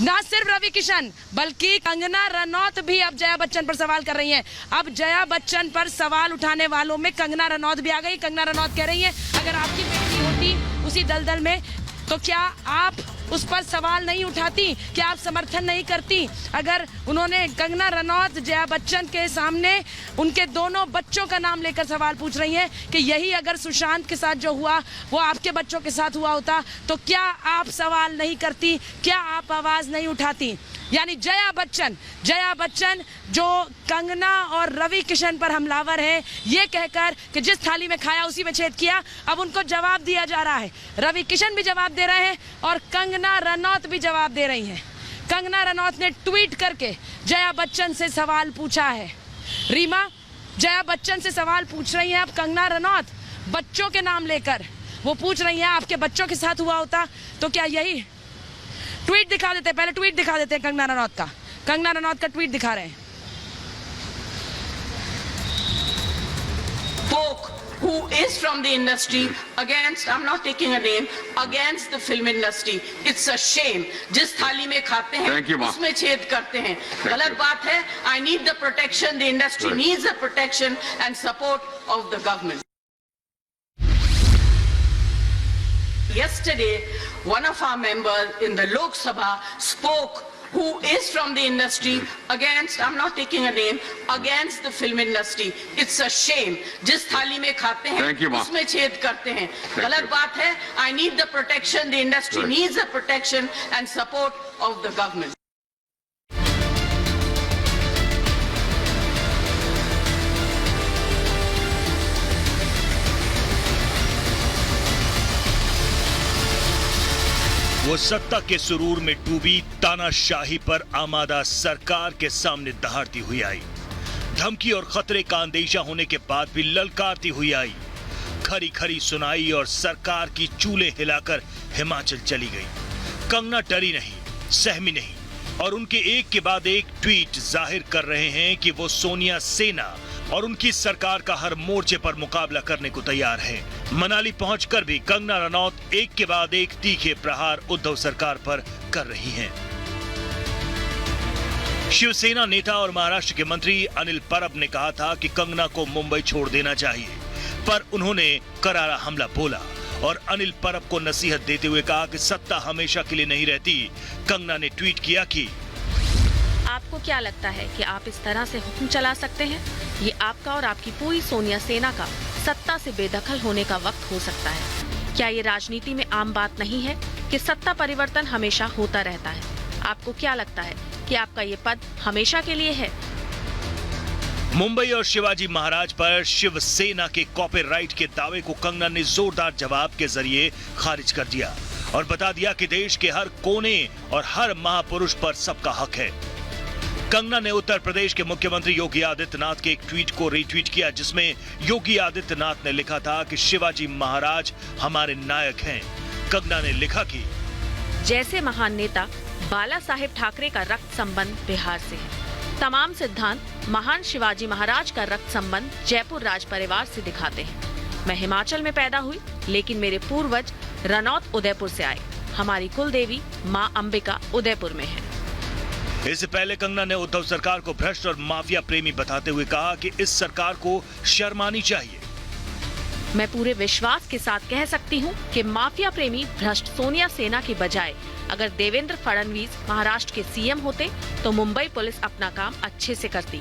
ना सिर्फ रवि किशन बल्कि कंगना रनौत भी अब जया बच्चन पर सवाल कर रही हैं। अब जया बच्चन पर सवाल उठाने वालों में कंगना रनौत भी आ गई। कंगना रनौत कह रही हैं, अगर आपकी बेटी होती उसी दलदल में तो क्या आप उस पर सवाल नहीं उठाती, क्या आप समर्थन नहीं करती? अगर उन्होंने कंगना रनौत जया बच्चन के सामने उनके दोनों बच्चों का नाम लेकर सवाल पूछ रही हैं कि यही अगर सुशांत के साथ जो हुआ वो आपके बच्चों के साथ हुआ होता तो क्या आप सवाल नहीं करती, क्या आप आवाज नहीं उठाती? यानी जया बच्चन जो कंगना और रवि किशन पर हमलावर है, ये कहकर कि जिस थाली में खाया उसी में छेद किया, अब उनको जवाब दिया जा रहा है। रवि किशन भी जवाब दे रहे हैं और कंगना रनौत भी जवाब दे रही हैं। कंगना रनौत ने ट्वीट करके जया बच्चन से सवाल पूछा है। रीमा, जया बच्चन से सवाल पूछ रही हैं अब कंगना रनौत, बच्चों के नाम लेकर वो पूछ रही हैं आपके बच्चों के साथ हुआ होता तो क्या यही? ट्वीट दिखा देते हैं, पहले ट्वीट दिखा देते हैं कंगना रनौत का। कंगना रनौत का ट्वीट दिखा रहे हैं। Folk who is from the industry against, I'm not taking a name, against the film industry. It's a shame. जिस थाली में खाते हैं उसमें छेद करते हैं, गलत बात है। I need the protection, the industry needs the protection and support of the government. Yesterday, one of our members in the Lok Sabha spoke, who is from the industry against, I'm not taking a name, against the film industry. It's a shame. जिस थाली में खाते हैं उसमें छेद करते हैं, गलत बात है। I need the protection, the industry needs the protection and support of the government. वो सत्ता के सुरूर में डूबी तानाशाही पर आमादा सरकार के सामने दहाड़ती हुई आई। धमकी और खतरे का अंदेशा होने के बाद भी ललकारती हुई आई। खरी खरी सुनाई और सरकार की चूल्हे हिलाकर हिमाचल चली गई। कंगना डरी नहीं, सहमी नहीं और उनके एक के बाद एक ट्वीट जाहिर कर रहे हैं कि वो सोनिया सेना और उनकी सरकार का हर मोर्चे पर मुकाबला करने को तैयार है। मनाली पहुंचकर भी कंगना रनौत एक के बाद एक तीखे प्रहार उद्धव सरकार पर कर रही हैं। शिवसेना नेता और महाराष्ट्र के मंत्री अनिल परब ने कहा था कि कंगना को मुंबई छोड़ देना चाहिए, पर उन्होंने करारा हमला बोला और अनिल परब को नसीहत देते हुए कहा कि सत्ता हमेशा के लिए नहीं रहती। कंगना ने ट्वीट किया कि आपको क्या लगता है कि आप इस तरह से हुक्म चला सकते हैं? ये आपका और आपकी पूरी सोनिया सेना का सत्ता से बेदखल होने का वक्त हो सकता है। क्या ये राजनीति में आम बात नहीं है कि सत्ता परिवर्तन हमेशा होता रहता है? आपको क्या लगता है कि आपका ये पद हमेशा के लिए है? मुंबई और शिवाजी महाराज पर शिवसेना के कॉपीराइट के दावे को कंगना ने जोरदार जवाब के जरिए खारिज कर दिया और बता दिया कि देश के हर कोने और हर महापुरुष पर सबका हक है। कंगना ने उत्तर प्रदेश के मुख्यमंत्री योगी आदित्यनाथ के एक ट्वीट को रीट्वीट किया जिसमें योगी आदित्यनाथ ने लिखा था कि शिवाजी महाराज हमारे नायक हैं। कंगना ने लिखा कि जैसे महान नेता बाला साहेब ठाकरे का रक्त संबंध बिहार से है, तमाम सिद्धांत महान शिवाजी महाराज का रक्त संबंध जयपुर राज परिवार से दिखाते हैं। मैं हिमाचल में पैदा हुई, लेकिन मेरे पूर्वज रनौत उदयपुर से आए। हमारी कुल देवी माँ अंबिका उदयपुर में है। इससे पहले कंगना ने उद्धव सरकार को भ्रष्ट और माफिया प्रेमी बताते हुए कहा कि इस सरकार को शर्म आनी चाहिए। मैं पूरे विश्वास के साथ कह सकती हूँ कि माफिया प्रेमी भ्रष्ट सोनिया सेना की बजाय अगर देवेंद्र फडणवीस महाराष्ट्र के सीएम होते तो मुंबई पुलिस अपना काम अच्छे से करती।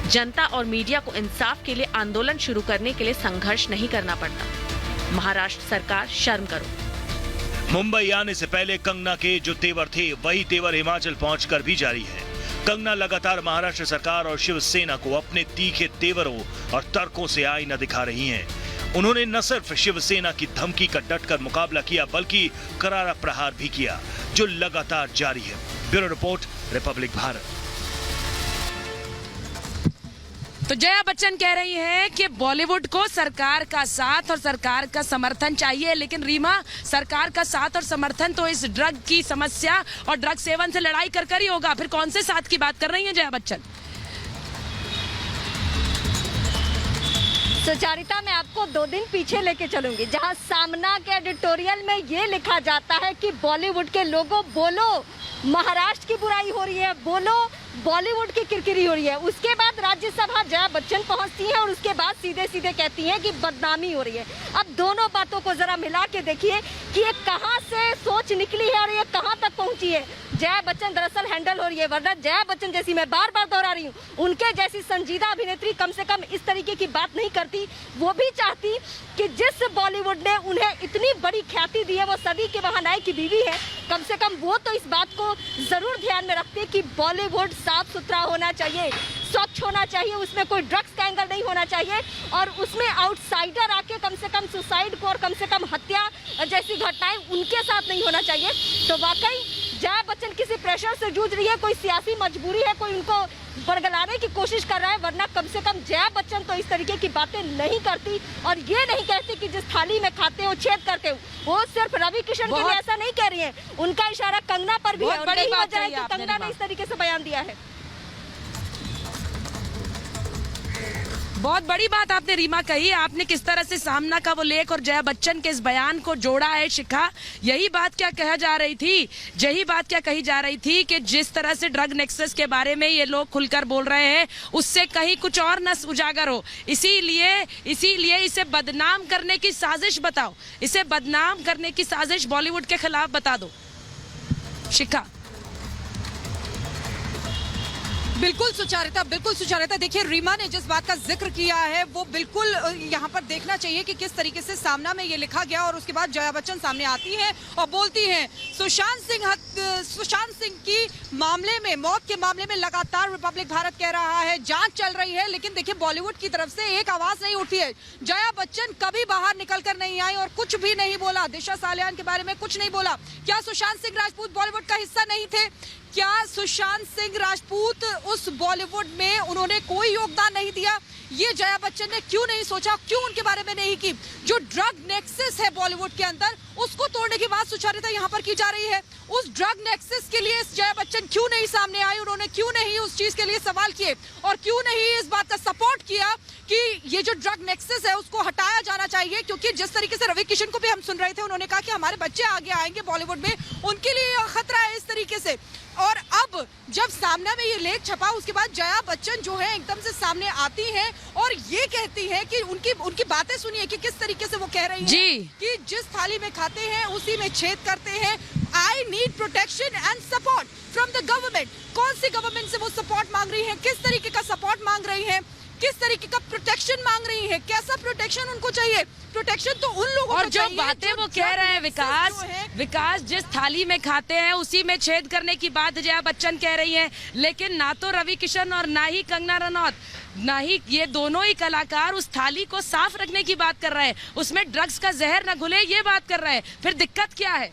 जनता और मीडिया को इंसाफ के लिए आंदोलन शुरू करने के लिए संघर्ष नहीं करना पड़ता। महाराष्ट्र सरकार शर्म करो। मुंबई आने से पहले कंगना के जो तेवर थे वही तेवर हिमाचल पहुंचकर भी जारी है। कंगना लगातार महाराष्ट्र सरकार और शिवसेना को अपने तीखे तेवरों और तर्कों से आईना दिखा रही हैं। उन्होंने न सिर्फ शिवसेना की धमकी का डटकर मुकाबला किया बल्कि करारा प्रहार भी किया जो लगातार जारी है। Bureau report, Republic Bharat. तो जया बच्चन कह रही हैं कि बॉलीवुड को सरकार का साथ और सरकार का समर्थन चाहिए, लेकिन रीमा, सरकार का साथ और समर्थन तो इस ड्रग की समस्या और ड्रग सेवन से लड़ाई कर ही होगा। फिर कौन से साथ की बात कर रही हैं जया बच्चन? सुचारिता, मैं आपको 2 दिन पीछे लेके चलूंगी जहां सामना के एडिटोरियल में ये लिखा जाता है कि बॉलीवुड के लोगों बोलो, महाराष्ट्र की बुराई हो रही है, बोलो बॉलीवुड की किरकिरी हो रही है। उसके बाद राज्यसभा जया बच्चन पहुंचती है और उसके बाद सीधे सीधे कहती हैं कि बदनामी हो रही है। अब दोनों बातों को जरा मिला के देखिए कि ये कहां से सोच निकली है और ये कहां तक पहुंची है। जया बच्चन दरअसल हैंडल हो रही है, वरना जया बच्चन जैसी, मैं बार बार दोहरा रही हूँ, उनके जैसी संजीदा अभिनेत्री कम से कम इस तरीके की बात नहीं करती। वो भी चाहती कि जिस बॉलीवुड ने उन्हें इतनी बड़ी ख्याति दी है, वो सदी के महानायक की बीवी है, कम से कम वो तो इस बात को जरूर ध्यान में रखते कि बॉलीवुड साफ सुथरा होना चाहिए, स्वच्छ होना चाहिए, उसमें कोई ड्रग्स का एंगल नहीं होना चाहिए और उसमें आउटसाइडर आके कम से कम सुसाइड को और कम से कम हत्या जैसी घटनाएं उनके साथ नहीं होना चाहिए। तो वाकई जया बच्चन किसी प्रेशर से जूझ रही है, कोई सियासी मजबूरी है, कोई उनको बरगलाने की कोशिश कर रहा है, वरना कम से कम जया बच्चन तो इस तरीके की बातें नहीं करती और ये नहीं कहती कि जिस थाली में खाते हो छेद करते हो। वो सिर्फ रवि किशन के लिए ऐसा नहीं कह रही है, उनका इशारा कंगना पर भी है और यही वजह है कि कंगना ने इस तरीके से बयान दिया है। बहुत बड़ी बात आपने रीमा कही। आपने किस तरह से सामना का वो लेख और जया बच्चन के इस बयान को जोड़ा है शिखा। यही बात क्या कहा जा रही थी, यही बात क्या कही जा रही थी कि जिस तरह से ड्रग नेक्सस के बारे में ये लोग खुलकर बोल रहे हैं, उससे कहीं कुछ और न उजागर हो, इसीलिए इसे बदनाम करने की साजिश बताओ, इसे बदनाम करने की साजिश बॉलीवुड के खिलाफ बता दो। शिखा। बिल्कुल सुचारिता। देखिए, रीमा ने जिस बात का जिक्र किया है वो बिल्कुल यहाँ पर देखना चाहिए कि किस तरीके से सामना में ये लिखा गया और उसके बाद जया बच्चन सामने आती हैं और बोलती हैं सुशांत सिंह की मामले में, मौत के मामले में लगातार रिपब्लिक भारत कह रहा है जांच चल रही है, लेकिन देखिए बॉलीवुड की तरफ से एक आवाज नहीं उठी है। जया बच्चन कभी बाहर निकल कर नहीं आई और कुछ भी नहीं बोला, दिशा सालियान के बारे में कुछ नहीं बोला। क्या सुशांत सिंह राजपूत बॉलीवुड का हिस्सा नहीं थे? क्या सुशांत सिंह राजपूत उस बॉलीवुड में उन्होंने कोई योगदान नहीं दिया? ये जया बच्चन ने क्यों नहीं सोचा, क्यों उनके बारे में नहीं की? जो ड्रग नेक्सस है बॉलीवुड के अंदर, उसको तोड़ने की बात सुचारिता यहाँ पर की जा रही है। उस ड्रग नेक्सस के लिए जया बच्चन क्यों नहीं सामने आई? उन्होंने क्यों नहीं उस चीज के लिए सवाल किए और क्यों नहीं इस बात का सपोर्ट किया कि ये जो ड्रग नेक्सस है उसको हटाया जाना चाहिए? क्योंकि जिस तरीके से रवि किशन को भी हम सुन रहे थे, उन्होंने कहा कि हमारे बच्चे आगे आएंगे बॉलीवुड में, उनके लिए खतरा है इस तरीके से। और अब जब सामने में ये लेख छपा, उसके बाद जया बच्चन जो है एकदम से सामने आती हैं और ये कहती हैं कि उनकी बातें सुनिए कि किस तरीके से वो कह रही हैं कि जिस थाली में खाते हैं उसी में छेद करते हैं। I need protection and support from the government. कौन सी गवर्नमेंट से वो सपोर्ट मांग रही है? किस तरीके का सपोर्ट मांग रही है? किस तरीके का प्रोटेक्शन मांग रही है? कैसा प्रोटेक्शन उनको चाहिए? प्रोटेक्शन तो उन लोगों और को जो बातें वो कह रहे हैं विकास जिस थाली में खाते हैं उसी में छेद करने की बात जया बच्चन कह रही हैं, लेकिन ना तो रवि किशन और ना ही कंगना रनौत, ना ही ये दोनों ही कलाकार उस थाली को साफ रखने की बात कर रहे हैं, उसमें ड्रग्स का जहर न घुले ये बात कर रहे हैं। फिर दिक्कत क्या है?